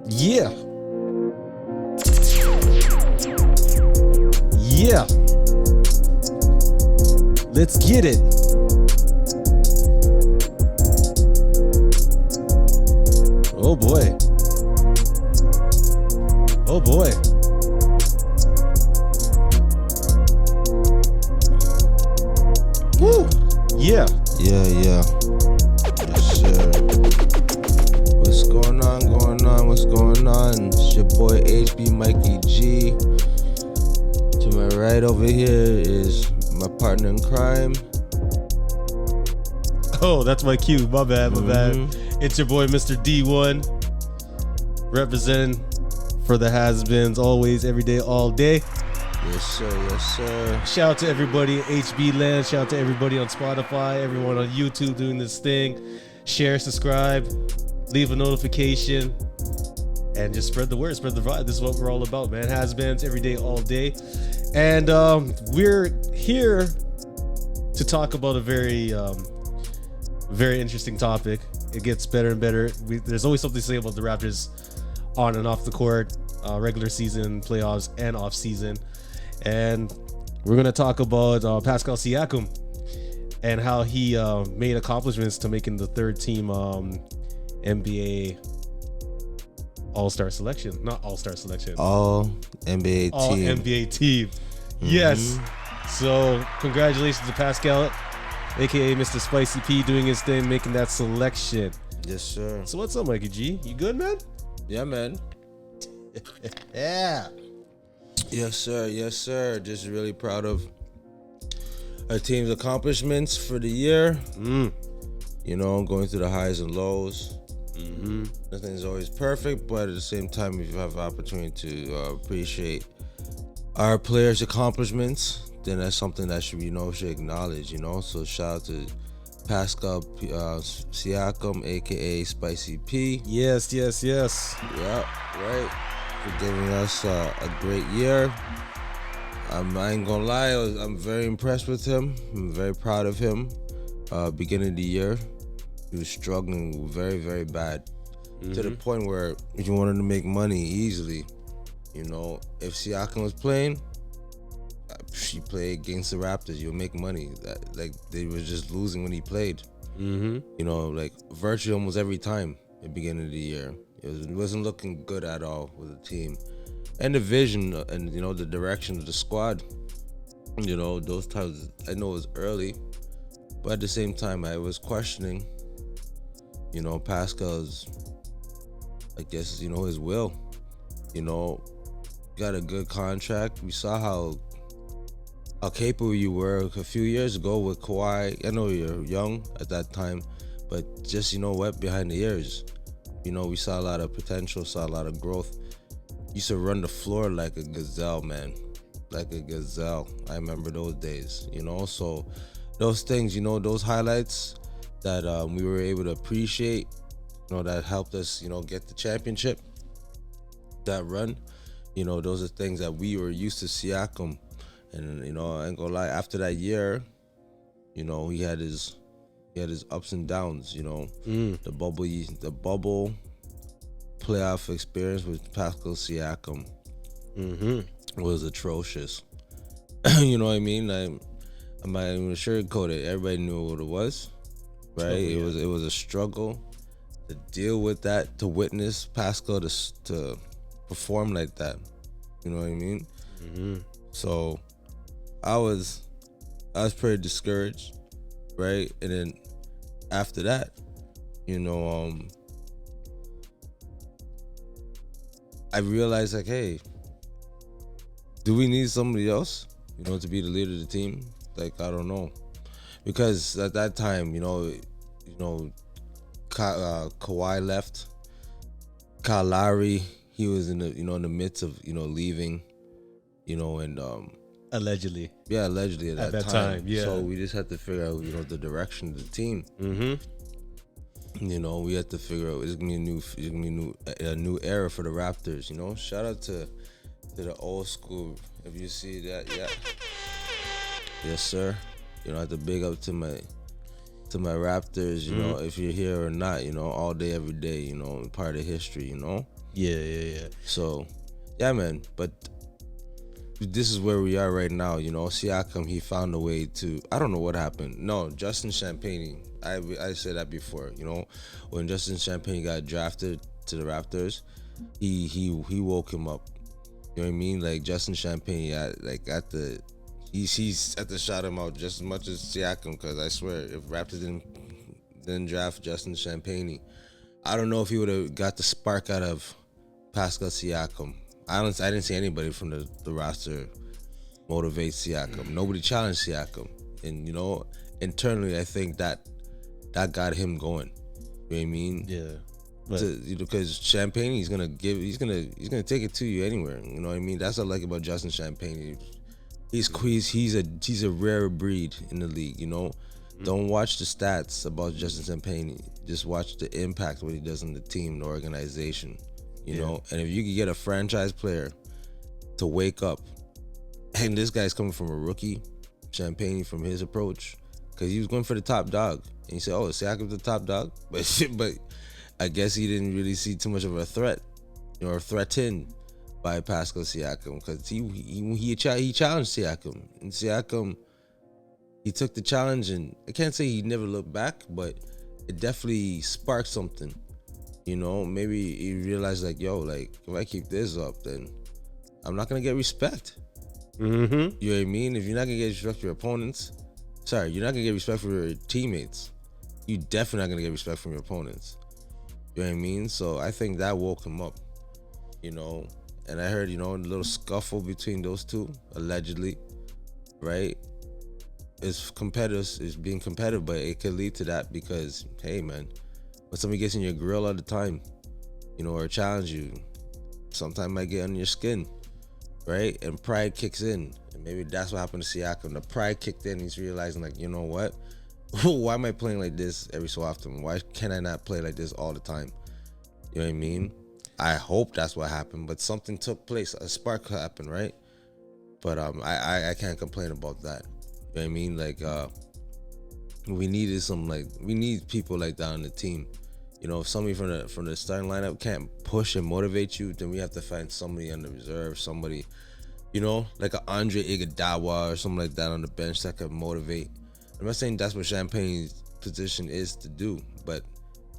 Yeah. Yeah. Let's get it. Oh boy. Oh boy. Woo. Yeah. Yeah. Yes, sir. What's going on? What's going on? It's your boy HB Mikey G. To my right over here is my partner in crime. Oh, that's my cue. My bad. It's your boy, Mr. D1. Representing for the has-beens always, every day, all day. Yes, sir. Shout out to everybody in HB land. Shout out to everybody on Spotify, everyone on YouTube doing this thing. Share, subscribe, leave a notification, and just spread the word, spread the vibe. This is what we're all about, man. Has-beens every day, all day. And we're here to talk about a very interesting topic. It gets better and better. There's always something to say about the Raptors on and off the court, regular season, playoffs, and off season. And we're going to talk about Pascal Siakam and how he made accomplishments to making the third team NBA All-Star selection. Not All-Star selection. All NBA All team. NBA team. Yes. So congratulations to Pascal, a.k.a. Mr. Spicy P, doing his thing, making that selection. Yes, sir. So what's up, Mikey G? You good, man? Yeah, man. Yeah. Yes, sir. Just really proud of our team's accomplishments for the year. You know, going through the highs and lows. Nothing's always perfect, but at the same time, if you have the opportunity to appreciate our players' accomplishments, then that's something that should acknowledge, So shout out to Pascal Siakam, aka Spicy P. Yes. Yeah, right. For giving us a great year. I ain't gonna lie, I'm very impressed with him. I'm very proud of him. Beginning of the year, he was struggling very, very bad. To the point where if you wanted to make money easily, if Siakam was playing, he played against the Raptors, you'll make money. Like they were just losing when he played. Like virtually almost every time at the beginning of the year. It wasn't looking good at all with the team. And the vision and, the direction of the squad. Those times, I know it was early, but at the same time, I was questioning, Pascal's, I guess, his will. Got a good contract. We saw how capable you were a few years ago with Kawhi. I know you're young at that time, but just, behind the ears. We saw a lot of potential, saw a lot of growth. Used to run the floor like a gazelle, man. Like a gazelle. I remember those days, So those things, those highlights that we were able to appreciate, that helped us, get the championship, that run, those are things that we were used to Siakam. And, I ain't gonna lie, after that year, he had his ups and downs, the bubble playoff experience with Pascal Siakam was atrocious. You know what I mean? I'm not even sugarcoat it. Everybody knew what it was, right? It was a struggle to deal with that, to witness Pascal to perform like that. You know what I mean? So I was pretty discouraged, right? And then after that, I realized, like, hey, do we need somebody else, to be the leader of the team? Like, I don't know, because at that time, Kawhi left, Kyle Lowry, he was in the in the midst of leaving, and Allegedly. Yeah, allegedly at that time. Yeah. So we just had to figure out, the direction of the team. We had to figure out it's gonna be a new era for the Raptors. Shout out to the old school. If you see that, yeah, yes sir. I have to big up to my to my Raptors, you know, if you're here or not, you know, all day, every day, you know, part of history, you know. Yeah. So, yeah, man. But this is where we are right now, you know. Siakam, he found a way to. I don't know what happened. No, Justin Champagne. I said that before, you know, when Justin Champagne got drafted to the Raptors, he woke him up. You know what I mean? Like Justin Champagne, he's at the shout him out just as much as Siakam, because I swear if Raptors didn't draft Justin Champagne, I don't know if he would have got the spark out of Pascal Siakam. I didn't see anybody from the roster motivate Siakam. Nobody challenged Siakam, and you know, internally, I think that got him going. You know what I mean? Yeah. But Because Champagne, he's gonna take it to you anywhere. You know what I mean? That's what I like about Justin Champagne. He's a rare breed in the league. You know, don't watch the stats about Justin Champagne. Just watch the impact what he does on the team, the organization. You know, and if you could get a franchise player to wake up, and this guy's coming from a rookie, Champagne, from his approach, because he was going for the top dog, and he said, "Oh, Siakam's the top dog," but I guess he didn't really see too much of a threat or threatened by Pascal Siakam, because he challenged Siakam, and Siakam, he took the challenge, and I can't say he never looked back, but it definitely sparked something. You know, maybe he realized like, yo, like if I keep this up, then I'm not gonna get respect. You know what I mean? If you're not gonna get respect for your opponents, you're not gonna get respect for your teammates. You definitely not gonna get respect from your opponents. You know what I mean? So I think that woke him up. You know, and I heard, you know, a little scuffle between those two, allegedly, right? It's competitive, it's being competitive, but it could lead to that because, hey, man, when somebody gets in your grill all the time, you know, or challenge you, sometimes might get under your skin, right? And pride kicks in. And maybe that's what happened to Siakam. The pride kicked in. He's realizing, like, you know what? Why am I playing like this every so often? Why can I not play like this all the time? You know what I mean? I hope that's what happened, but something took place. A spark happened, right? But I can't complain about that. You know what I mean? Like, we need people like that on the team. You know, if somebody from the starting lineup can't push and motivate you, then we have to find somebody on the reserve, somebody, you know, like an Andre Iguodala or something like that on the bench that can motivate. I'm not saying that's what Champagne's position is to do, but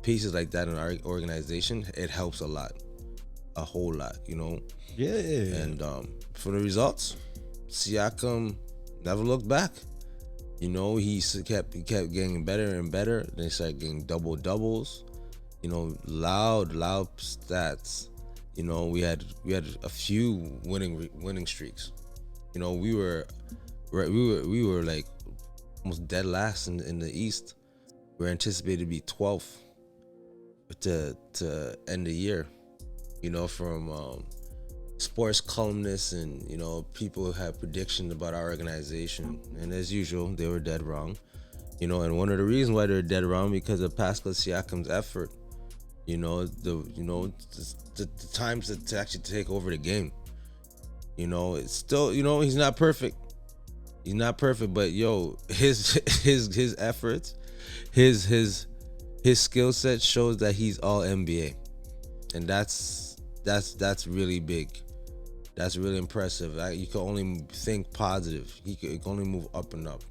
pieces like that in our organization, it helps a whole lot, you know. Yeah. And for the results, Siakam never looked back. You know, he kept getting better and better. Then he started getting doubles. You know, loud stats. You know, we had a few winning streaks. You know, we were like almost dead last in the East. We're anticipated to be 12th to end the year. You know, from sports columnists and, you know, people have predictions about our organization, and as usual, they were dead wrong. You know, and one of the reasons why they're dead wrong because of Pascal Siakam's effort. You know, the times to actually take over the game. You know, it's still, you know, he's not perfect. He's not perfect, but yo, his efforts, his skill set shows that he's all NBA, and that's really big. That's really impressive. You can only think positive. He can only move up and up.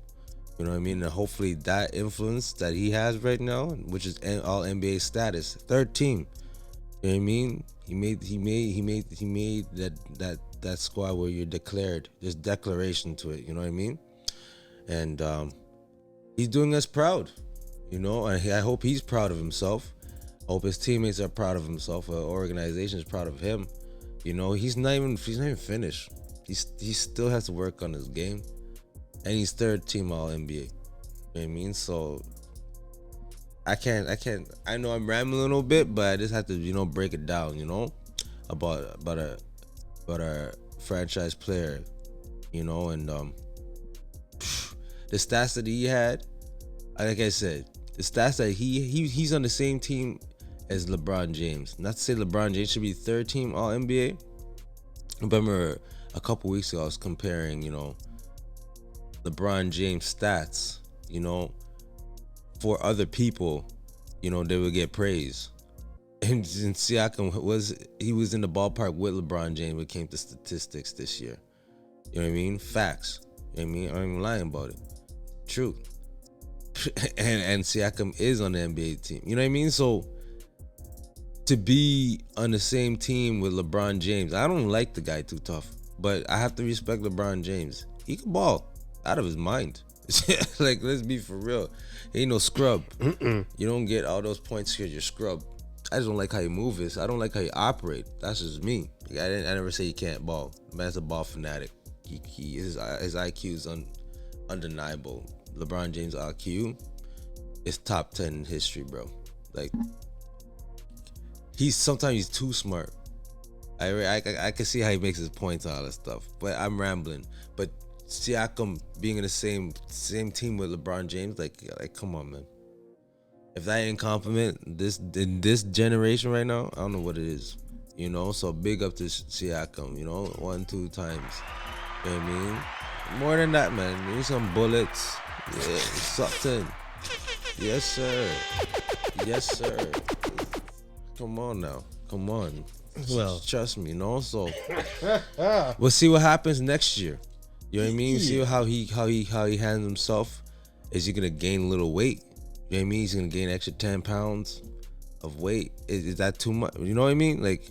You know what I mean? And hopefully that influence that he has right now, which is all NBA status, third team. You know what I mean? He made that squad where you're declared. There's declaration to it. You know what I mean? And he's doing us proud. You know, and I hope he's proud of himself. I hope his teammates are proud of himself. Our organization is proud of him. You know, he's not even finished. He still has to work on his game, and he's third team All NBA. You know what I mean? So I can't. I know I'm rambling a little bit, but I just have to, you know, break it down. You know, about a franchise player. You know, and the stats that he had, like I said, the stats that he's on the same team as LeBron James. Not to say LeBron James should be third team All NBA. I remember a couple weeks ago I was comparing, you know, LeBron James stats, you know, for other people, they would get praise. And Siakam was in the ballpark with LeBron James when it came to statistics this year. You know what I mean? Facts. You know what I mean? I'm not even lying about it. Truth. and Siakam is on the NBA team. You know what I mean? So to be on the same team with LeBron James, I don't like the guy too tough, but I have to respect LeBron James. He can ball out of his mind. Like, let's be for real. He ain't no scrub. You don't get all those points because you're scrub. I just don't like how you move this. I don't like how you operate. That's just me. I never say he can't ball. The man's a ball fanatic. His IQ is undeniable. LeBron James' IQ is top 10 in history, bro. Like, sometimes he's too smart. I can see how he makes his points and all that stuff. But I'm rambling. But Siakam being in the same team with LeBron James, like come on, man. If that ain't compliment in this generation right now, I don't know what it is. So big up to Siakam, 1-2 times. You know what I mean? More than that, man. Maybe some bullets. Yeah, something. Yes, sir. Yes, sir. Come on now. Come on. Well, trust me, So we'll see what happens next year. You know what I mean? See how he handles himself. Is he gonna gain a little weight? You know what I mean? He's gonna gain extra 10 pounds of weight. Is that too much? You know what I mean? Like,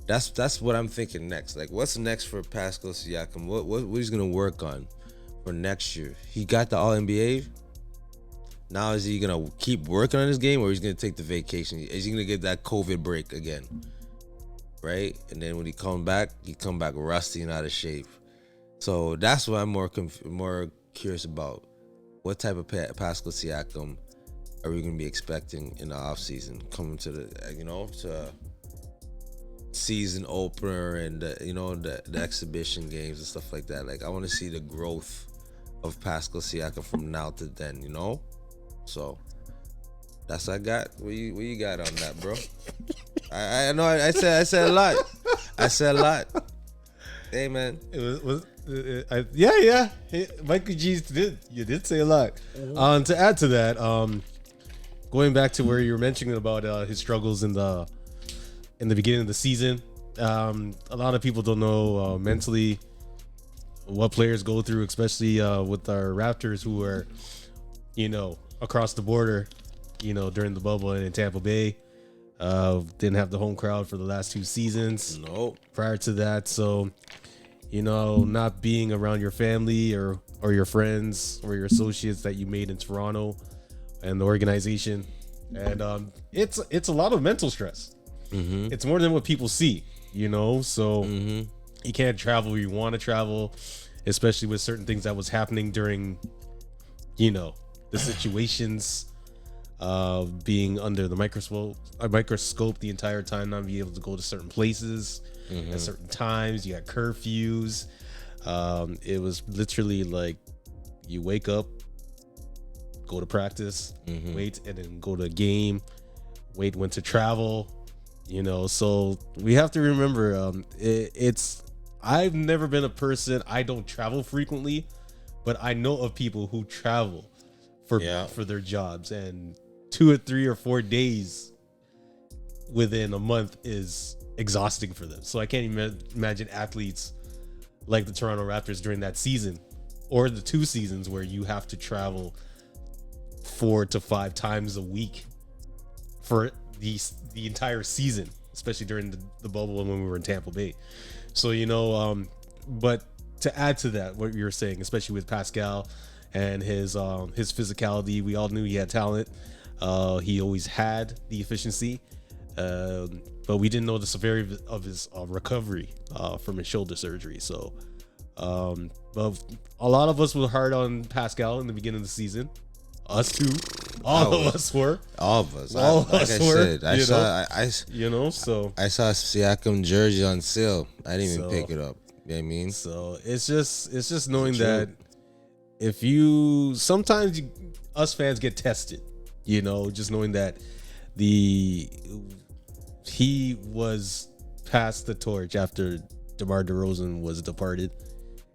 that's what I'm thinking next. Like, what's next for Pascal Siakam? What he's gonna work on for next year? He got the All NBA. Now is he gonna keep working on his game, or he's gonna take the vacation? Is he gonna get that COVID break again? Right? And then when he come back rusty and out of shape. So that's what I'm more curious about. What type of Pascal Siakam are we going to be expecting in the offseason, coming to the to season opener and the exhibition games and stuff like that? Like, I want to see the growth of Pascal Siakam from now to then. So that's what I got. What you got on that, bro? I know I said a lot. I said a lot. Hey, man. Yeah. Michael G's did say a lot. To add to that, going back to where you were mentioning about his struggles in the beginning of the season, a lot of people don't know mentally what players go through, especially with our Raptors, who are, across the border, during the bubble and in Tampa Bay. Didn't have the home crowd for the last 2 seasons. Nope. Prior to that, so not being around your family or your friends or your associates that you made in Toronto and the organization, and it's a lot of mental stress. Mm-hmm. It's more than what people see, So you can't travel where you want to travel, especially with certain things that was happening during, the situations. Being under the microscope the entire time, not being able to go to certain places at certain times. You got curfews. It was literally like you wake up, go to practice, wait, and then go to a game, wait when to travel. So we have to remember, I've never been a person, I don't travel frequently, but I know of people who travel for their jobs, and 2 or 3 or 4 days within a month is exhausting for them. So I can't even imagine athletes like the Toronto Raptors during that season, or the 2 seasons where you have to travel 4 to 5 times a week for the entire season, especially during the bubble and when we were in Tampa Bay. So, but to add to that, what you were saying, especially with Pascal and his physicality, we all knew he had talent. He always had the efficiency, but we didn't know the severity of his recovery from his shoulder surgery. So, but a lot of us were hard on Pascal in the beginning of the season. Us too. All of us were. All of us. All of us were. I saw. So I saw Siakam jersey on sale. I didn't even pick it up. You know what I mean? So it's just knowing that if sometimes us fans get tested. Just knowing that he was passed the torch after DeMar DeRozan was departed,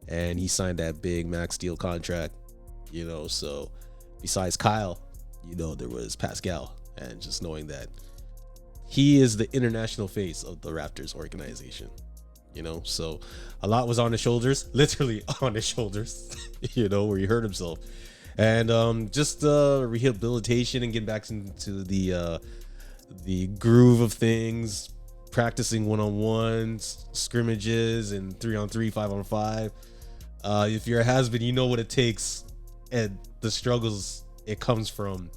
and he signed that big max deal contract. So besides Kyle, there was Pascal, and just knowing that he is the international face of the Raptors organization. So a lot was on his shoulders, literally on his shoulders, where he hurt himself. And just rehabilitation and getting back into the groove of things, practicing one-on-ones, scrimmages, and 3-on-3, 5-on-5. If you're a has-been, you know what it takes and the struggles it comes from.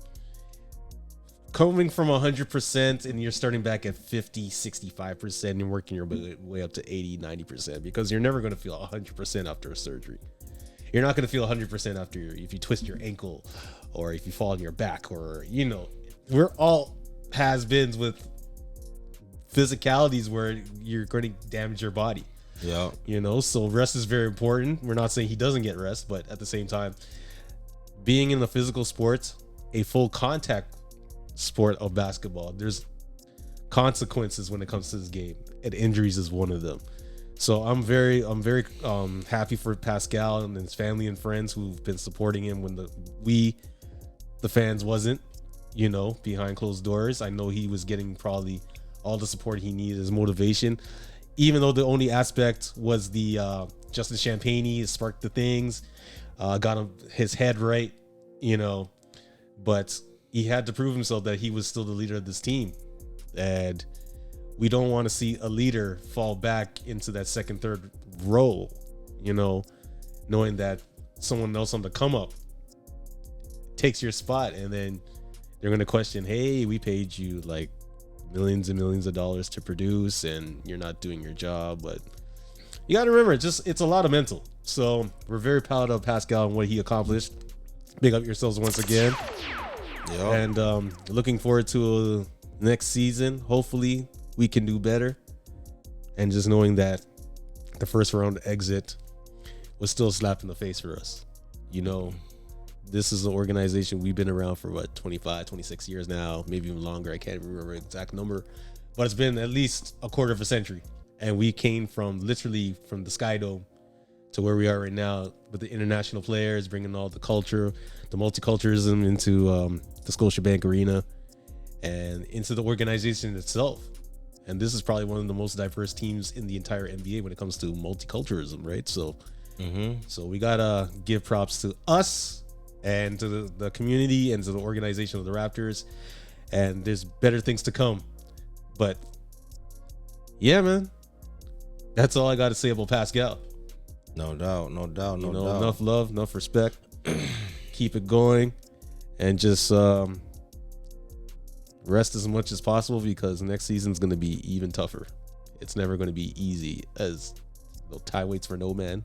Coming from 100% and you're starting back at 50, 65% and working your way up to 80, 90%, because you're never going to feel 100% after a surgery. You're not going to feel 100% if you twist your ankle or if you fall on your back, or, we're all has-beens with physicalities where you're going to damage your body. Yeah. So rest is very important. We're not saying he doesn't get rest, but at the same time, being in the physical sports, a full contact sport of basketball, there's consequences when it comes to this game, and injuries is one of them. So I'm very happy for Pascal and his family and friends who've been supporting him when the fans wasn't, behind closed doors. I know he was getting probably all the support he needed as motivation, even though the only aspect was the Justin Champagne sparked the things, got him his head right, but he had to prove himself that he was still the leader of this team. And we don't want to see a leader fall back into that second, third role, knowing that someone else on the come up takes your spot, and then they're going to question, hey, we paid you like millions and millions of dollars to produce and you're not doing your job. But you got to remember, it's a lot of mental. So we're very proud of Pascal and what he accomplished. Big up yourselves once again. Yep. And looking forward to next season. Hopefully we can do better. And just knowing that the first round exit was still a slap in the face for us. This is an organization we've been around for 25, 26 years now, maybe even longer. I can't remember the exact number, but it's been at least a quarter of a century. And we came literally from the Sky Dome to where we are right now with the international players, bringing all the culture, the multiculturalism into the Scotiabank Arena and into the organization itself. And this is probably one of the most diverse teams in the entire NBA when it comes to multiculturalism, right? So, so we gotta give props to us and to the community and to the organization of the Raptors. And there's better things to come. But yeah, man, that's all I got to say about Pascal. No doubt. Enough love, enough respect. Keep it going, and just rest as much as possible, because next season's going to be even tougher. It's never going to be easy, as tie weights for no man,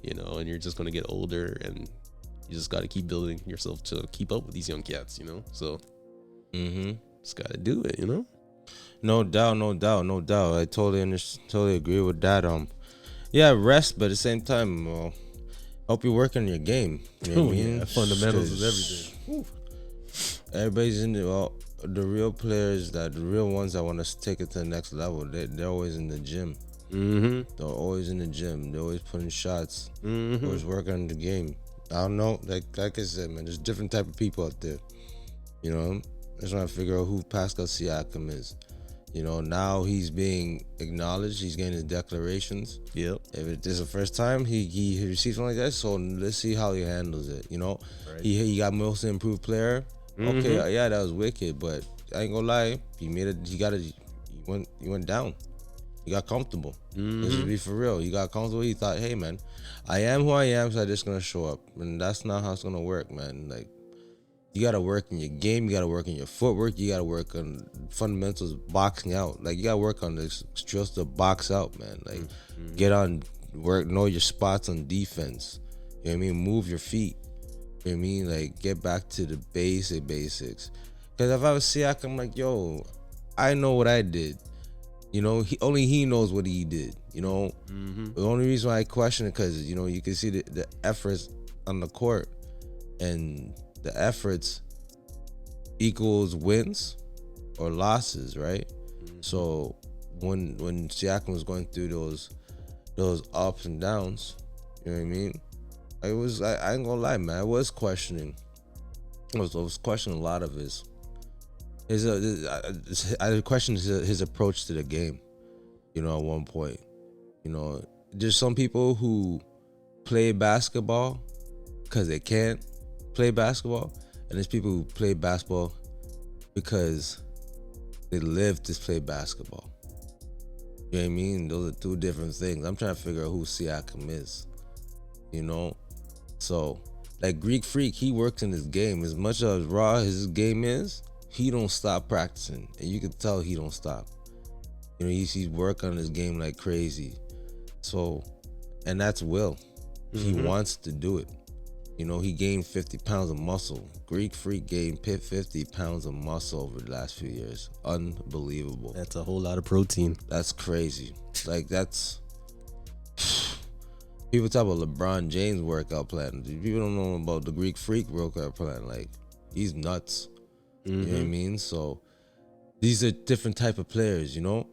and you're just going to get older, and you just got to keep building yourself to keep up with these young cats, so just got to do it, No doubt. I totally agree with that. Yeah, rest, but at the same time, hope you work on your game. You know what I mean? Fundamentals is everything. Everybody's in the real players, the real ones that want to take it to the next level. They're always in the gym. They're always in the gym. They're always putting shots. Always working on the game. I don't know, like I said, man, there's different type of people out there. I just want to figure out who Pascal Siakam is. Now he's being acknowledged. He's getting his declarations. Yep. If it is the first time he receives something like that, so let's see how he handles it. Right. He got most improved player. Okay, yeah, that was wicked, but I ain't gonna lie, he went down. He got comfortable. Let's just be for real. He got comfortable. He thought, hey man, I am who I am, so I'm just gonna show up. And that's not how it's gonna work, man. Like, you gotta work in your game, you gotta work in your footwork, you gotta work on fundamentals of boxing out. Like, you gotta work on this just to box out, man. Like, get on work, know your spots on defense. You know what I mean? Move your feet. You know what I mean? Like, get back to the basics. Because if I was Siakam, I'm like, yo, I know what I did. Only he knows what he did. The only reason why I question it, because you can see the efforts on the court, and the efforts equals wins or losses, right? So when Siakam was going through those ups and downs, you know what I mean? I ain't gonna lie, man, I was questioning I was questioning a lot of I questioned his approach to the game. You know, at one point, you know, there's some people who play basketball because they can't play basketball, and there's people who play basketball because they live to play basketball. You know what I mean? Those are two different things. I'm trying to figure out who Siakam is. You know? So, like Greek Freak, he works in his game. As much as raw as his game is, he don't stop practicing. And you can tell he don't stop. You know, he's working on his game like crazy. So, and that's Will. He wants to do it. You know, he gained 50 pounds of muscle. Greek Freak gained 50 pounds of muscle over the last few years. Unbelievable. That's a whole lot of protein. That's crazy. Like, that's... People talk about LeBron James' workout plan. People don't know about the Greek Freak workout plan. Like, he's nuts. You know what I mean? So, these are different type of players, you know?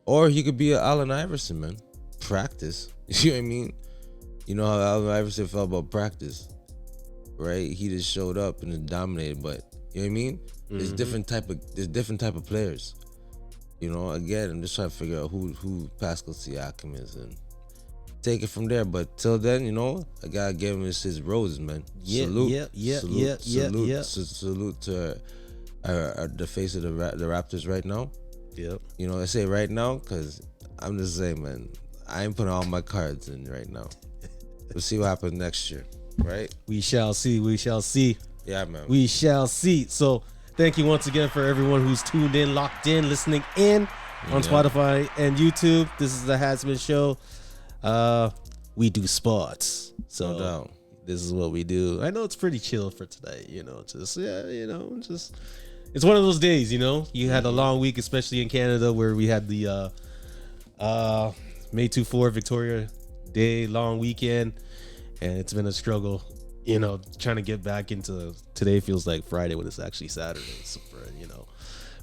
Or he could be an Allen Iverson, man. Practice. You know what I mean? You know how Allen Iverson felt about practice, right? He just showed up and just dominated. But you know what I mean? There's different type of players. You know, again, I'm just trying to figure out who Pascal Siakam is and take it from there. But till then, you know, I gotta give him his roses, man. Salute to the face of the Raptors right now. Yep. You know, I say right now because I'm just saying, man, I ain't putting all my cards in right now. We'll see what happens next year, right? We shall see. We shall see. Yeah, man. We shall see. So thank you once again for everyone who's tuned in, locked in, listening in on Spotify and YouTube. This is the Hasman Show. We do sports. So No doubt. this is what we do. I know it's pretty chill for today, you know, just it's one of those days, you know. You had a long week, especially in Canada, where we had the May 24 Victoria Day long weekend, and it's been a struggle, you know, trying to get back into today. Feels like Friday when it's actually Saturday, you know.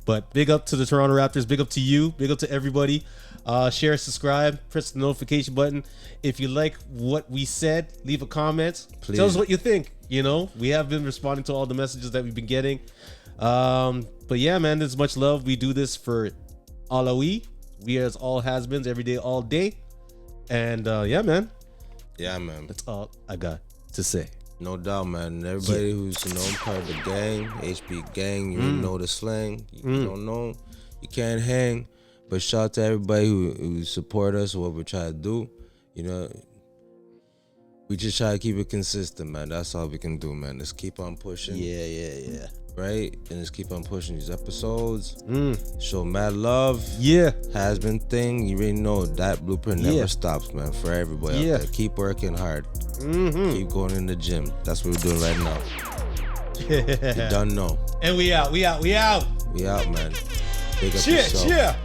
But big up to the Toronto Raptors, big up to you, big up to everybody. Share, subscribe, press the notification button. If you like what we said, leave a comment. Please. Tell us what you think. You know, we have been responding to all the messages that we've been getting. But yeah, man, there's much love. We do this for Alawi. We as all has-beens, every day, all day. And yeah, man, that's all I got to say. No doubt, man. Everybody who's, you know, part of the gang, HB gang, you know the slang. You don't know, you can't hang. But shout out to everybody who support us, what we're trying to do. You know, we just try to keep it consistent, man. That's all we can do, man. Let's keep on pushing. Yeah. Right? And let's keep on pushing these episodes. Show mad love. Yeah. Has been thing. You already know that blueprint never stops, man. For everybody out there. Keep working hard. Keep going in the gym. That's what we're doing right now. You done know. And we out. We out, man. Big up Cheer, yourself. cheer.